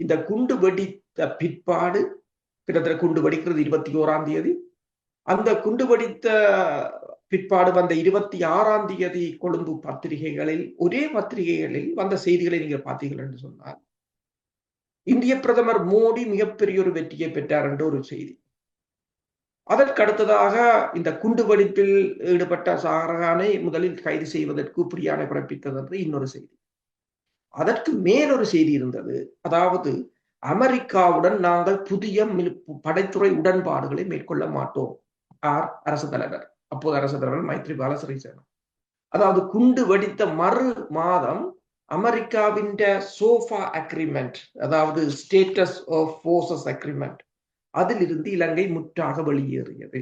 இந்த குண்டு வெடித்த பிற்பாடு, கிட்டத்தட்ட குண்டு வெடிக்கிறது 21ஆம் தேதி, அந்த குண்டு வெடித்த பிற்பாடு வந்த 26ஆம் தேதி கொழும்பு பத்திரிகைகளில், ஒரே பத்திரிகைகளில் வந்த செய்திகளை நீங்கள் பார்த்தீர்கள் என்று சொன்னால், இந்திய பிரதமர் மோடி மிகப்பெரிய ஒரு வெற்றியை பெற்றார் என்ற ஒரு செய்தி. அதற்கு அடுத்ததாக இந்த குண்டு வெடிப்பில் ஈடுபட்ட ஷாஜகானை முதலில் கைது செய்வதற்கு பிரியாணை பிறப்பித்தது என்று இன்னொரு செய்தி. அதற்கு மேலொரு செய்தி இருந்தது. அதாவது அமெரிக்காவுடன் நாங்கள் புதிய படைத்துறை உடன்பாடுகளை மேற்கொள்ள மாட்டோம். அரசு தலைவர், அப்போது அரசு தலைவர் மைத்ரிபால சிறிசேனா. அதாவது குண்டு வெடித்த மறு மாதம் அமெரிக்காவின் சோஃபா அக்ரிமெண்ட், அதாவது ஸ்டேட்டஸ் ஆஃப் போர்சஸ் அக்ரிமெண்ட், அதிலிருந்து இலங்கை முற்றாக வெளியேறியது.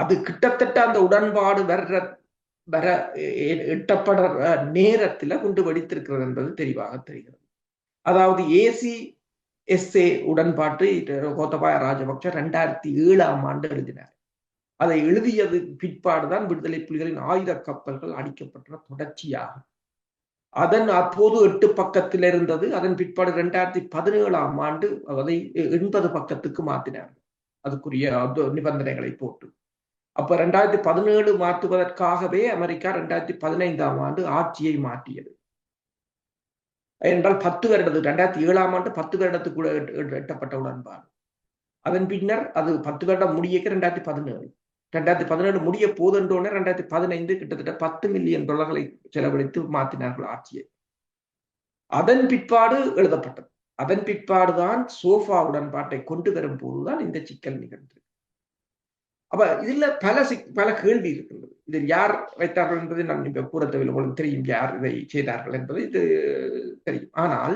அது கிட்டத்தட்ட அந்த உடன்பாடு வர எட்டப்பட நேரத்தில் குண்டு வெடித்திருக்கிறது என்பது தெளிவாக தெரிகிறது. அதாவது ACSA உடன்பாட்டை கோத்தபாய ராஜபக்ச 2007ஆம் ஆண்டு எழுதினார். அதை எழுதியது பிற்பாடுதான் விடுதலை புலிகளின் ஆயுத கப்பல்கள் அடிக்கப்பட்ட தொடர்ச்சியாக. அதன் அப்போது 8 பக்கத்தில் இருந்தது. அதன் பிற்பாடு 2017ஆம் ஆண்டு அதை 80 பக்கத்துக்கு மாற்றினார், அதுக்குரிய நிபந்தனைகளை போட்டு. அப்ப 2017 மாற்றுவதற்காகவே அமெரிக்கா 2015ஆம் ஆண்டு ஆட்சியை மாற்றியது. என்றால் 10 வருடத்துக்கு, 2007ஆம் ஆண்டு 10 வருடத்துக்கு கூட எட்டப்பட்ட உடன்பாடு. அதன் பின்னர் அது 10 வருடம் முடிய 2017 முடிய போதென்றோனே 2015 கிட்டத்தட்ட $10 மில்லியன் செலவழித்து மாற்றினார்கள் ஆட்சியை. அதன் பிற்பாடு எழுதப்பட்டது. அதன் பிற்பாடுதான் சோஃபா உடன்பாட்டை கொண்டு வரும் போதுதான் இந்த சிக்கல் நிகழ்ந்தது. அப்ப இதுல பல கேள்வி இருக்கின்றது. இதில் யார் வைத்தார்கள் என்பதை நான் இப்ப கூற தேவையில்லை, உங்களுக்கு தெரியும் யார் இதை செய்தார்கள் என்பது இது தெரியும். ஆனால்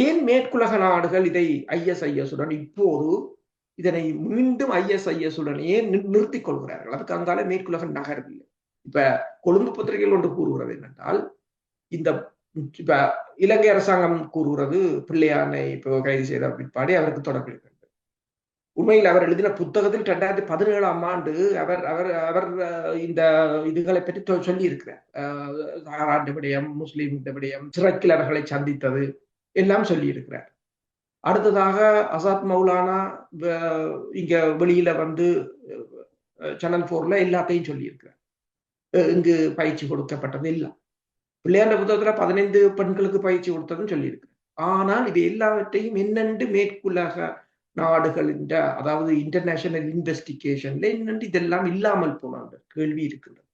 ஏன் மேற்குலக நாடுகள் இதை ISIS உடன் இப்போது இதனை மீண்டும் ISIS உடன் ஏன் நிறுத்திக் கொள்கிறார்கள்? அதுக்கு அங்கால மேற்குலக நகரவில்லை. இப்ப கொழும்பு பத்திரிகைகள் ஒன்று கூறுகிறது என்னென்றால், இந்த இப்ப இலங்கை அரசாங்கம் கூறுகிறது பிள்ளையானை இப்போ கைது செய்த பிற்பாடு அவருக்கு தொடர்பு இருக்கிறது. உண்மையில் அவர் எழுதின புத்தகத்தில் 2017ஆம் ஆண்டு அவர் அவர் அவர் இந்த இதுகளை பற்றி சொல்லி இருக்கிறார். சாராண்ட விடயம், முஸ்லீம் விடயம், சிறைக்கிழவர்களை சந்தித்தது எல்லாம் சொல்லி இருக்கிறார். அடுத்ததாக அசாத் மௌலானா இங்க வெளியில வந்து சேனல் 4ல எல்லாத்தையும் சொல்லி இருக்கிறார். இங்கு பயிற்சி கொடுக்கப்பட்டது எல்லாம் பிள்ளையாண்ட புத்தகத்துல 15 பெண்களுக்கு பயிற்சி கொடுத்ததுன்னு சொல்லி இருக்கிறார். ஆனால் இது எல்லாவற்றையும் என்னென்று மேற்குலக நாடுகளின், அதாவது இன்டர்நேஷனல் இன்வெஸ்டிகேஷன்ல என்னென்று இதெல்லாம் இல்லாமல் போன கேள்வி இருக்கின்றது.